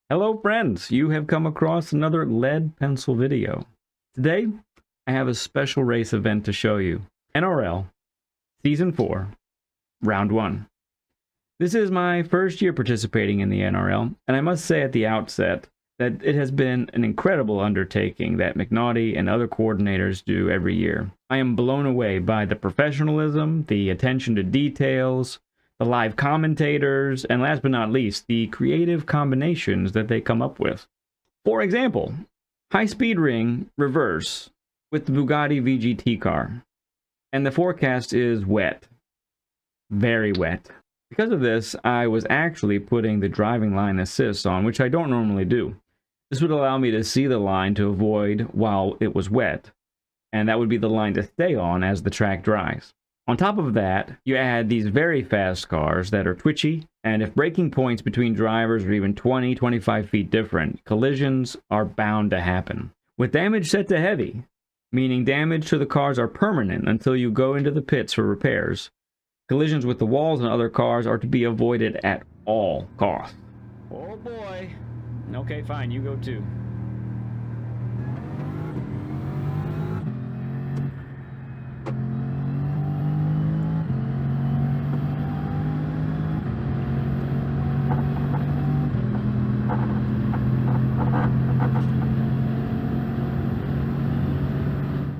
Hello friends, you have come across another Ledpencil video. Today, I have a special race event to show you. NRL, Season 4, Round 1. This is my first year participating in the NRL, and I must say at the outset that it has been an incredible undertaking that McNaughty and other coordinators do every year. I am blown away by the professionalism, the attention to details, the live commentators, and last but not least, the creative combinations that they come up with. For example, high-speed ring reverse with the Bugatti VGT car. And the forecast is wet. Very wet. Because of this, I was actually putting the driving line assist on, which I don't normally do. This would allow me to see the line to avoid while it was wet, and that would be the line to stay on as the track dries. On top of that, you add these very fast cars that are twitchy, and if braking points between drivers are even 20-25 feet different, collisions are bound to happen. With damage set to heavy, meaning damage to the cars are permanent until you go into the pits for repairs, collisions with the walls and other cars are to be avoided at all costs. Oh boy. Okay, fine, you go too.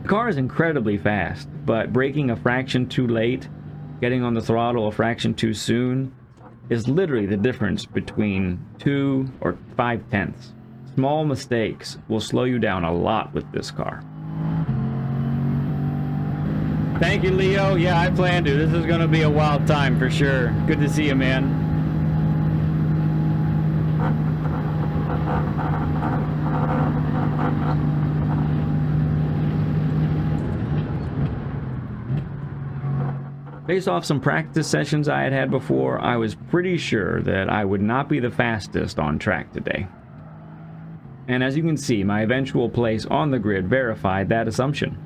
The car is incredibly fast, but braking a fraction too late, getting on the throttle a fraction too soon, is literally the difference between 2 or 5/10. Small mistakes will slow you down a lot with this car. Thank you, Leo. Yeah, I plan to. This is going to be a wild time for sure. Good to see you, man. Based off some practice sessions I had before, I was pretty sure that I would not be the fastest on track today. And as you can see, my eventual place on the grid verified that assumption.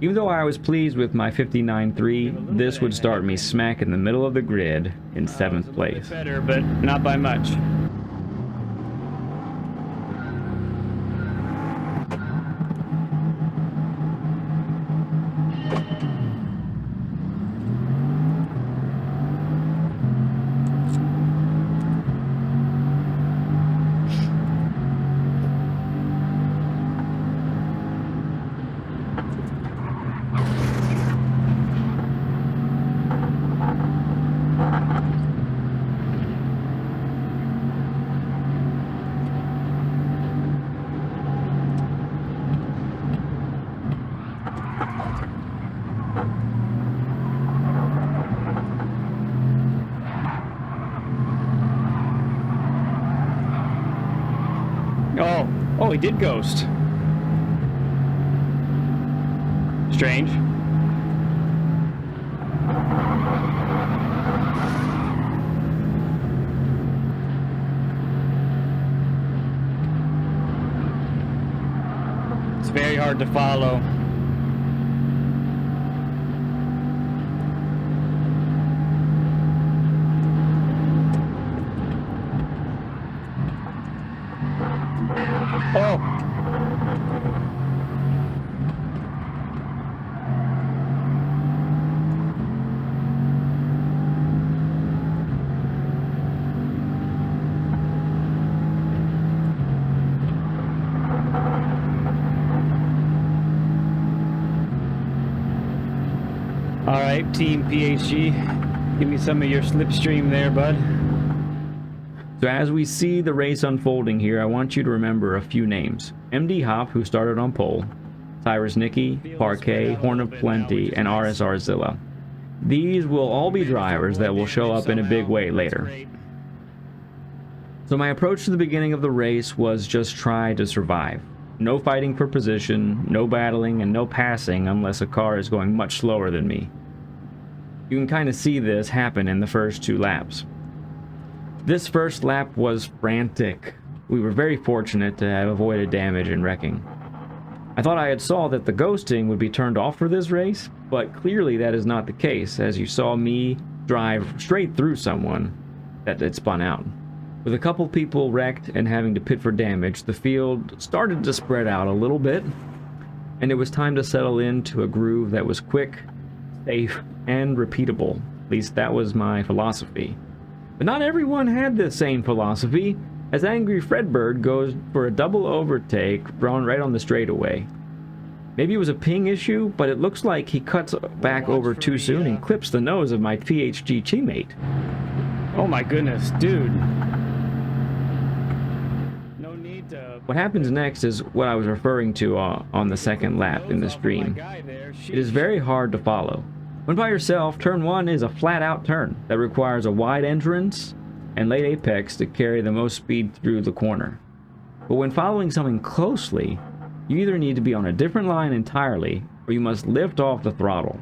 Even though I was pleased with my 59.3, this would start me smack in the middle of the grid in 7th place. Better, but not by much. Oh, he did ghost. Strange. It's very hard to follow. Oh! Alright, Team PHG, give me some of your slipstream there, bud. So as we see the race unfolding here, I want you to remember a few names. MD Hop, who started on pole, Cyrus Nicky, Parquet, Horn of Plenty, and RSR Zilla. These will all be drivers that will show up in a big way later. So my approach to the beginning of the race was just try to survive. No fighting for position, no battling, and no passing unless a car is going much slower than me. You can kind of see this happen in the first 2 laps. This first lap was frantic. We were very fortunate to have avoided damage and wrecking. I thought I had saw that the ghosting would be turned off for this race, but clearly that is not the case, as you saw me drive straight through someone that had spun out. With a couple people wrecked and having to pit for damage, the field started to spread out a little bit, and it was time to settle into a groove that was quick, safe, and repeatable. At least that was my philosophy. But not everyone had the same philosophy, as Angry Fredbird goes for a double overtake run right on the straightaway. Maybe it was a ping issue, but it looks like he cuts back over too soon and clips the nose of my PHG teammate. Oh my goodness, dude. No need to... What happens next is what I was referring to on the second lap in the stream. It is very hard to follow. When by yourself, turn 1 is a flat-out turn that requires a wide entrance and late apex to carry the most speed through the corner. But when following something closely, you either need to be on a different line entirely, or you must lift off the throttle.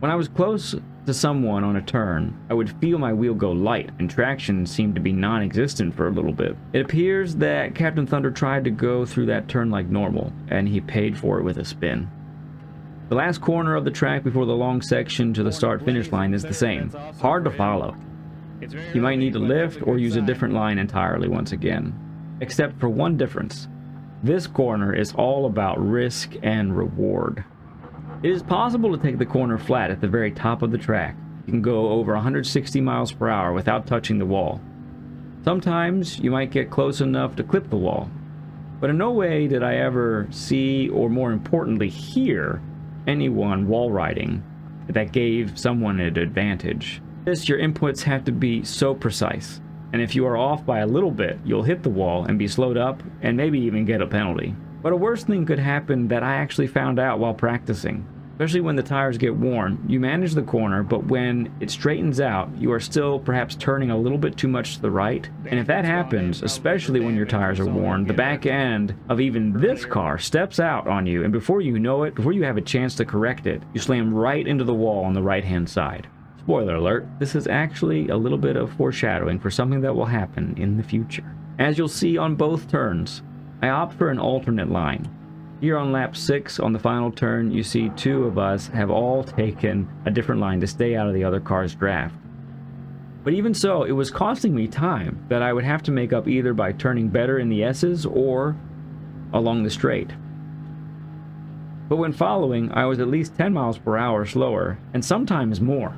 When I was close to someone on a turn, I would feel my wheel go light, and traction seemed to be non-existent for a little bit. It appears that Captain Thunder tried to go through that turn like normal, and he paid for it with a spin. The last corner of the track before the long section to the start-finish line is the same. Hard to follow. You might need to lift or use a different line entirely once again. Except for one difference. This corner is all about risk and reward. It is possible to take the corner flat at the very top of the track. You can go over 160 miles per hour without touching the wall. Sometimes you might get close enough to clip the wall. But in no way did I ever see, or more importantly hear, anyone wall riding that gave someone an advantage. Your inputs have to be so precise, and if you are off by a little bit, you'll hit the wall and be slowed up and maybe even get a penalty. But a worse thing could happen that I actually found out while practicing. Especially when the tires get worn, you manage the corner, but when it straightens out, you are still perhaps turning a little bit too much to the right. And if that happens, especially when your tires are worn, the back end of even this car steps out on you, and before you know it, before you have a chance to correct it, you slam right into the wall on the right-hand side. Spoiler alert, this is actually a little bit of foreshadowing for something that will happen in the future. As you'll see on both turns, I opt for an alternate line. Here on lap 6 on the final turn, you see 2 of us have all taken a different line to stay out of the other car's draft. But even so, it was costing me time that I would have to make up either by turning better in the S's or along the straight. But when following, I was at least 10 miles per hour slower, and sometimes more.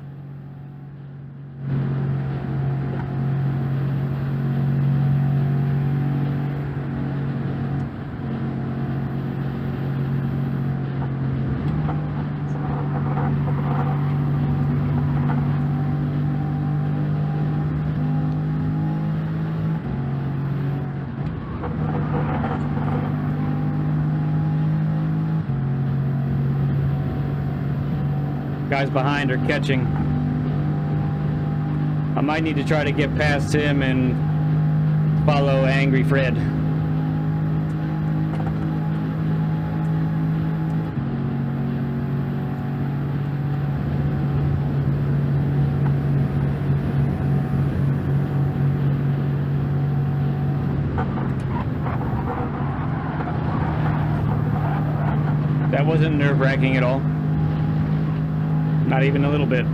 Guys behind are catching. I might need to try to get past him and follow Angry Fred. That wasn't nerve-wracking at all. Not even a little bit.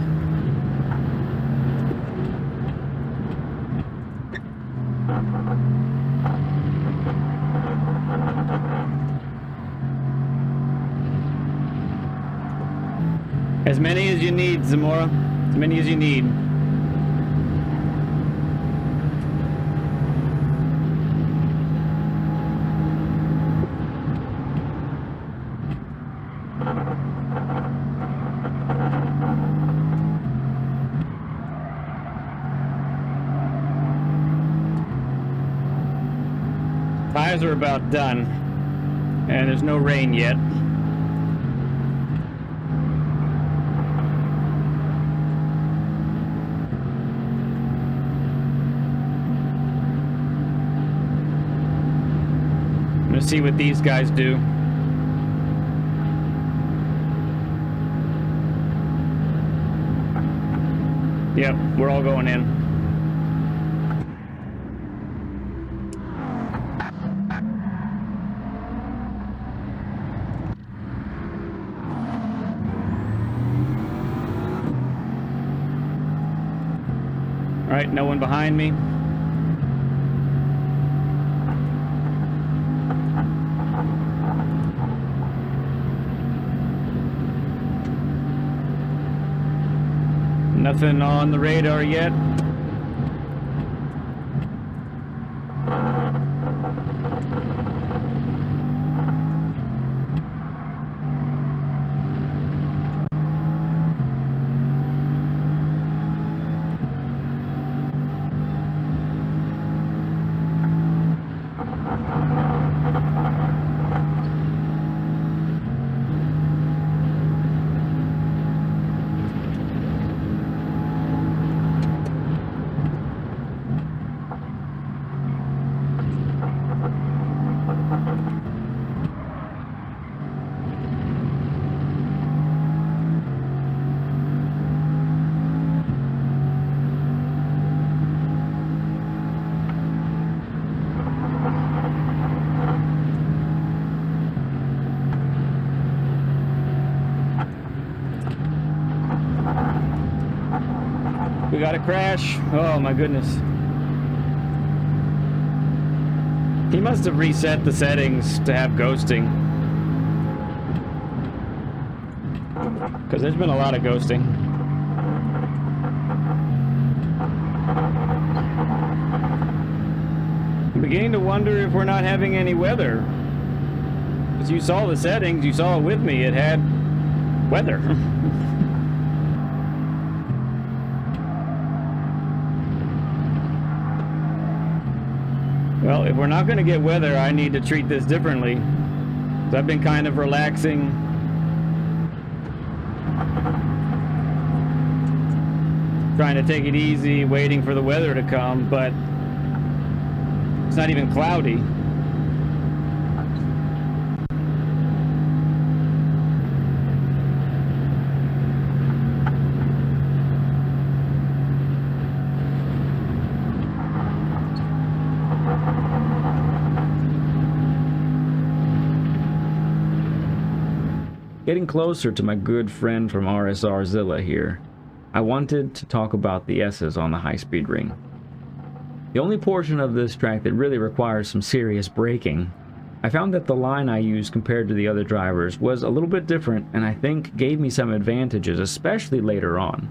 As many as you need, Zamora. As many as you need. Tires are about done, and there's no rain yet. I'm gonna see what these guys do. Yep, we're all going in. All right, no one behind me. Nothing on the radar yet. We got a crash. Oh my goodness. He must have reset the settings to have ghosting. Because there's been a lot of ghosting. I'm beginning to wonder if we're not having any weather. Because you saw the settings, you saw it with me, it had weather. Well, if we're not going to get weather, I need to treat this differently. So I've been kind of relaxing. Trying to take it easy, waiting for the weather to come, but it's not even cloudy. Getting closer to my good friend from RSR Zilla here, I wanted to talk about the S's on the high-speed ring. The only portion of this track that really requires some serious braking, I found that the line I used compared to the other drivers was a little bit different and I think gave me some advantages, especially later on.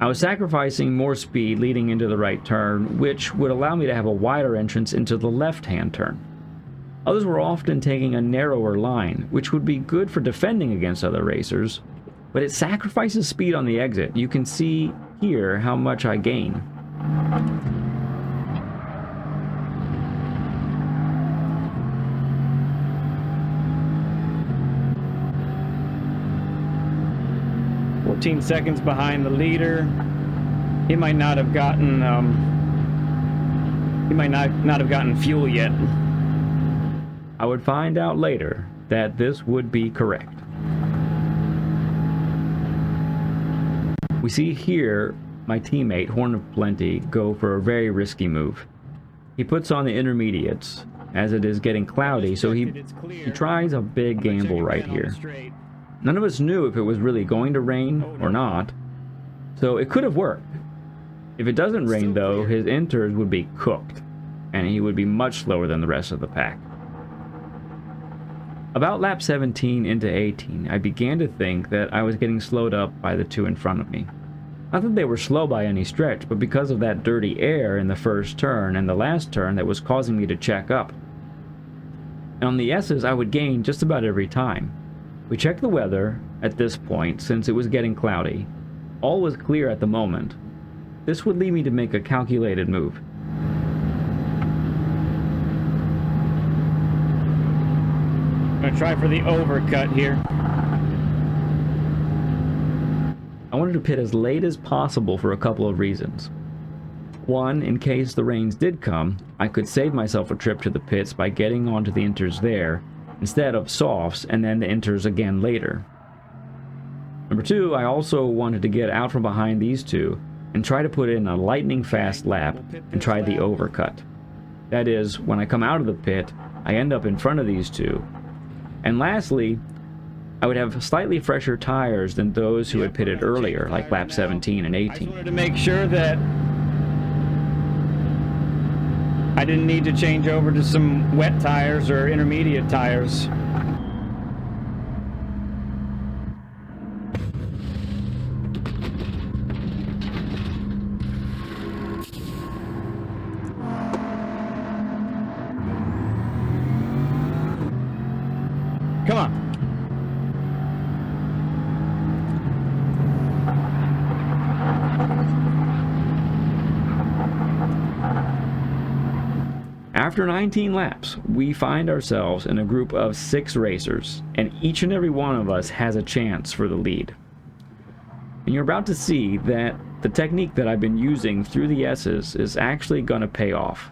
I was sacrificing more speed leading into the right turn, which would allow me to have a wider entrance into the left-hand turn. Others were often taking a narrower line, which would be good for defending against other racers, but it sacrifices speed on the exit. You can see here how much I gain. "14 seconds behind the leader." He might not have gotten fuel yet. I would find out later that this would be correct. We see here my teammate, Horn of Plenty, go for a very risky move. He puts on the intermediates, as it is getting cloudy, so he tries a big gamble right here. None of us knew if it was really going to rain or not, so it could have worked. If it doesn't rain though, his inters would be cooked, and he would be much slower than the rest of the pack. About lap 17 into 18, I began to think that I was getting slowed up by the two in front of me. Not that they were slow by any stretch, but because of that dirty air in the first turn and the last turn that was causing me to check up. And on the S's, I would gain just about every time. We checked the weather at this point since it was getting cloudy. All was clear at the moment. This would lead me to make a calculated move. I'm gonna try for the overcut here. I wanted to pit as late as possible for a couple of reasons. One, in case the rains did come, I could save myself a trip to the pits by getting onto the inters there, instead of softs and then the inters again later. Number two, I also wanted to get out from behind these two and try to put in a lightning fast lap and try the overcut. That is, when I come out of the pit, I end up in front of these two. And lastly, I would have slightly fresher tires than those who had pitted earlier, like lap 17 and 18. I just wanted to make sure that I didn't need to change over to some wet tires or intermediate tires. After 19 laps, we find ourselves in a group of 6 racers, and each and every one of us has a chance for the lead. And you're about to see that the technique that I've been using through the S's is actually going to pay off.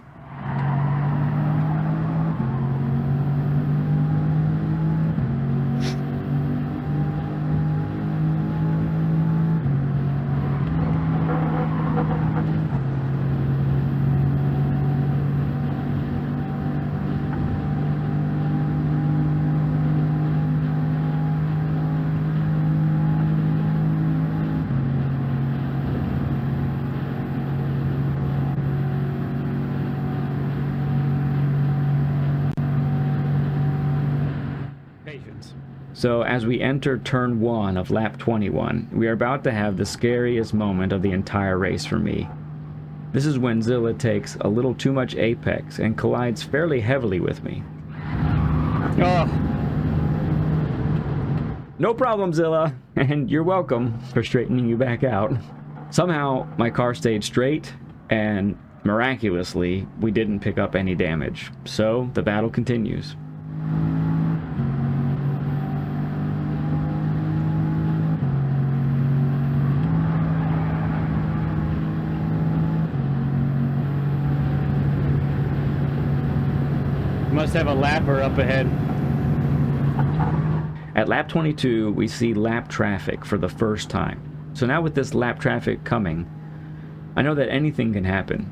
So as we enter turn 1 of lap 21, we are about to have the scariest moment of the entire race for me. This is when Zilla takes a little too much apex and collides fairly heavily with me. Oh. No problem, Zilla, and you're welcome for straightening you back out. Somehow my car stayed straight, and miraculously we didn't pick up any damage. So the battle continues. Must have a lapper up ahead. At lap 22, we see lap traffic for the first time. So now with this lap traffic coming, I know that anything can happen.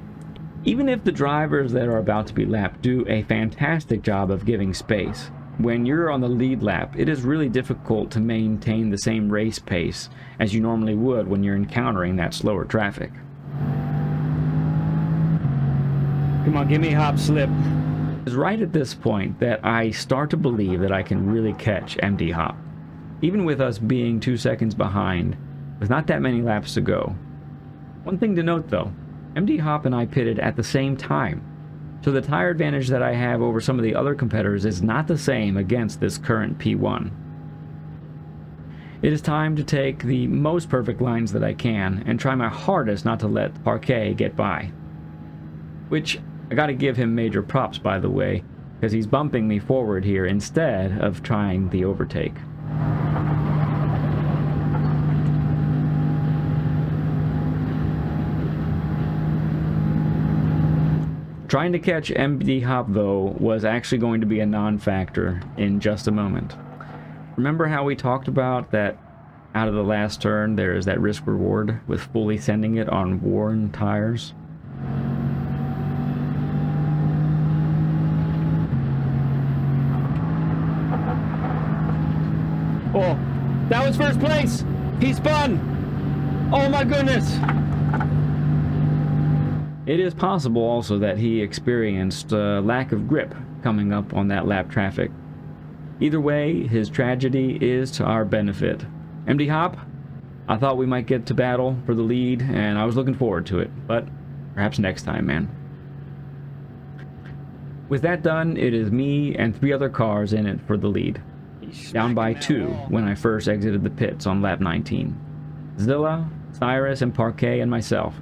Even if the drivers that are about to be lapped do a fantastic job of giving space, when you're on the lead lap, it is really difficult to maintain the same race pace as you normally would when you're encountering that slower traffic. Come on, give me hop slip. It's right at this point that I start to believe that I can really catch MD Hop. Even with us being 2 seconds behind, with not that many laps to go. One thing to note though, MD Hop and I pitted at the same time, so the tire advantage that I have over some of the other competitors is not the same against this current P1. It is time to take the most perfect lines that I can and try my hardest not to let Parquet get by. Which, I gotta give him major props, by the way, because he's bumping me forward here instead of trying the overtake. Trying to catch MD Hop, though, was actually going to be a non-factor in just a moment. Remember how we talked about that out of the last turn there is that risk-reward with fully sending it on worn tires? Oh, that was first place! He spun! Oh my goodness! It is possible also that he experienced a lack of grip coming up on that lap traffic. Either way, his tragedy is to our benefit. MD Hop, I thought we might get to battle for the lead, and I was looking forward to it, but perhaps next time, man. With that done, it is me and 3 other cars in it for the lead. Down by 2 when I first exited the pits on lap 19. Zilla, Cyrus, and Parquet and myself.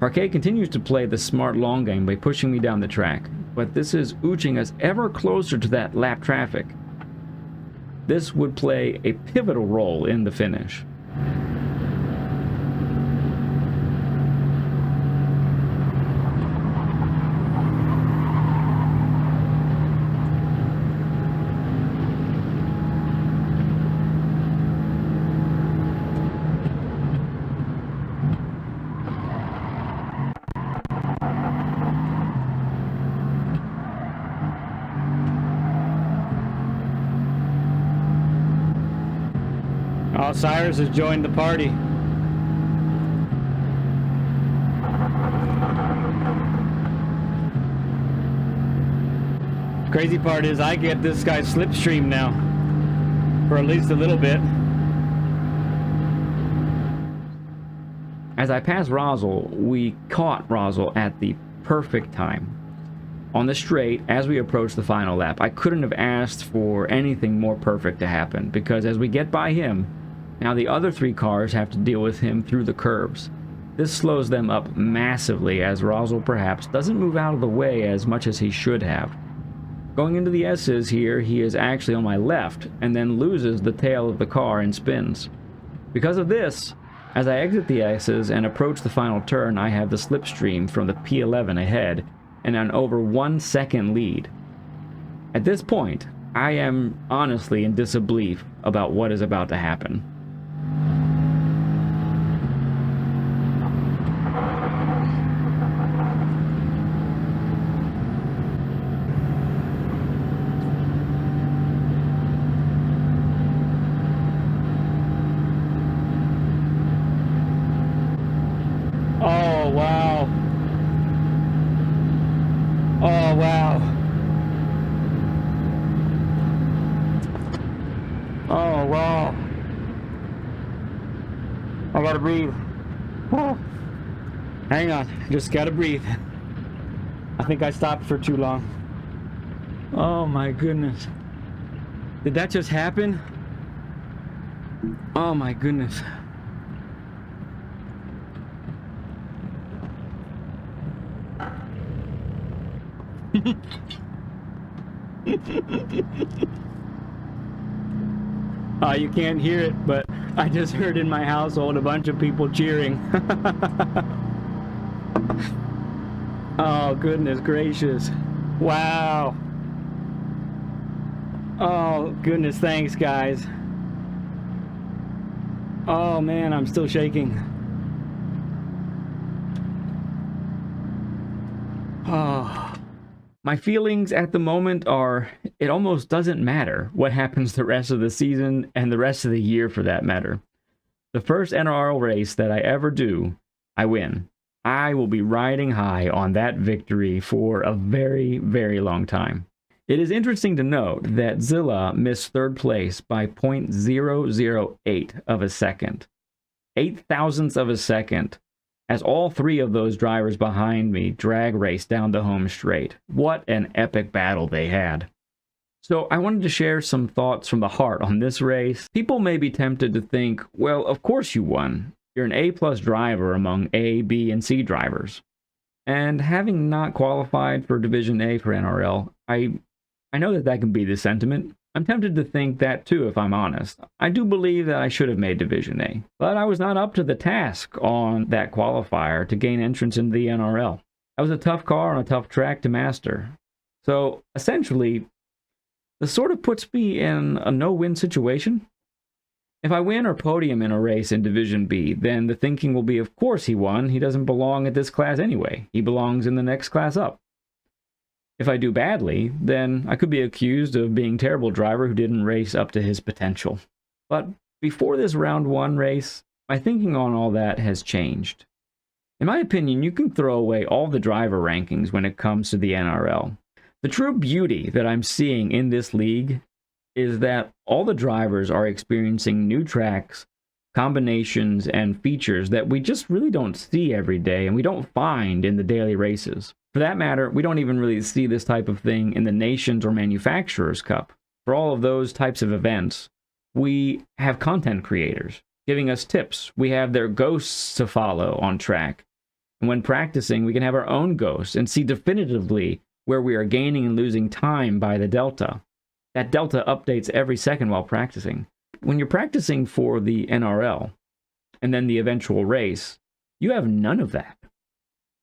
Parquet continues to play the smart long game by pushing me down the track, but this is ooching us ever closer to that lap traffic. This would play a pivotal role in the finish. Oh, Cyrus has joined the party. Crazy part is I get this guy's slipstream now. For at least a little bit. As I passed Rosal, we caught Rosal at the perfect time. On the straight, as we approached the final lap, I couldn't have asked for anything more perfect to happen, because as we get by him, now the other 3 cars have to deal with him through the curves. This slows them up massively, as Roswell perhaps doesn't move out of the way as much as he should have. Going into the S's here, he is actually on my left, and then loses the tail of the car and spins. Because of this, as I exit the S's and approach the final turn, I have the slipstream from the P11 ahead, and an over 1 second lead. At this point, I am honestly in disbelief about what is about to happen. Oh, wow. Oh, wow. Oh, wow. I gotta breathe. Oh. Hang on, just gotta breathe. I think I stopped for too long. Oh my goodness. Did that just happen? Oh my goodness. You can't hear it, but I just heard in my household a bunch of people cheering. Oh, goodness gracious. Wow. Oh, goodness, thanks, guys. Oh, man, I'm still shaking. Oh. My feelings at the moment are, it almost doesn't matter what happens the rest of the season and the rest of the year for that matter. The first NRL race that I ever do, I win. I will be riding high on that victory for a very, very long time. It is interesting to note that Zilla missed third place by 0.008 of a second. 0.008 of a second. As all three of those drivers behind me drag raced down the home straight. What an epic battle they had. So I wanted to share some thoughts from the heart on this race. People may be tempted to think, well, of course you won. You're an A+ driver among A, B, and C drivers. And having not qualified for Division A for NRL, I know that can be the sentiment. I'm tempted to think that too, if I'm honest. I do believe that I should have made Division A, but I was not up to the task on that qualifier to gain entrance into the NRL. That was a tough car on a tough track to master. So essentially, this sort of puts me in a no-win situation. If I win or podium in a race in Division B, then the thinking will be, of course he won. He doesn't belong at this class anyway. He belongs in the next class up. If I do badly, then I could be accused of being a terrible driver who didn't race up to his potential. But before this round 1 race, my thinking on all that has changed. In my opinion, you can throw away all the driver rankings when it comes to the NRL. The true beauty that I'm seeing in this league is that all the drivers are experiencing new tracks, combinations, and features that we just really don't see every day and we don't find in the daily races. For that matter, we don't even really see this type of thing in the Nations or Manufacturers Cup. For all of those types of events, we have content creators giving us tips. We have their ghosts to follow on track. And when practicing, we can have our own ghosts and see definitively where we are gaining and losing time by the delta. That delta updates every second while practicing. When you're practicing for the NRL and then the eventual race, you have none of that.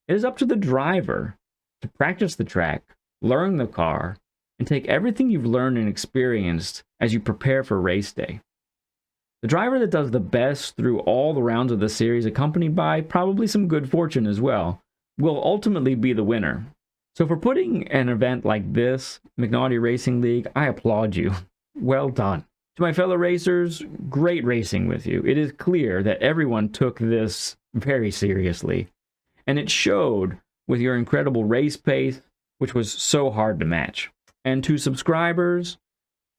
It is up to the driver to practice the track, learn the car, and take everything you've learned and experienced as you prepare for race day. The driver that does the best through all the rounds of the series, accompanied by probably some good fortune as well, will ultimately be the winner. So for putting an event like this, McNaughty Racing League, I applaud you. Well done. To my fellow racers, great racing with you. It is clear that everyone took this very seriously. And it showed with your incredible race pace, which was so hard to match. And to subscribers,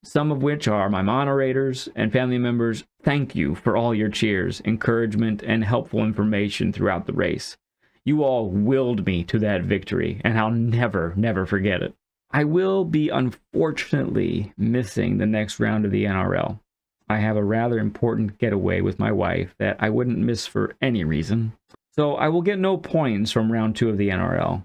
some of which are my moderators and family members, thank you for all your cheers, encouragement, and helpful information throughout the race. You all willed me to that victory, and I'll never forget it. I will be unfortunately missing the next round of the NRL. I have a rather important getaway with my wife that I wouldn't miss for any reason. so I will get no points from round 2 of the NRL.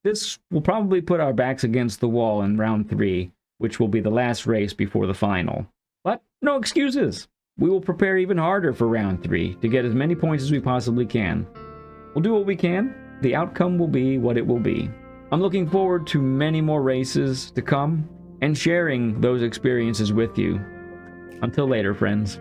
This will probably put our backs against the wall in round 3, which will be the last race before the final. But no excuses! We will prepare even harder for round 3 to get as many points as we possibly can. We'll do what we can. The outcome will be what it will be. I'm looking forward to many more races to come and sharing those experiences with you. Until later, friends.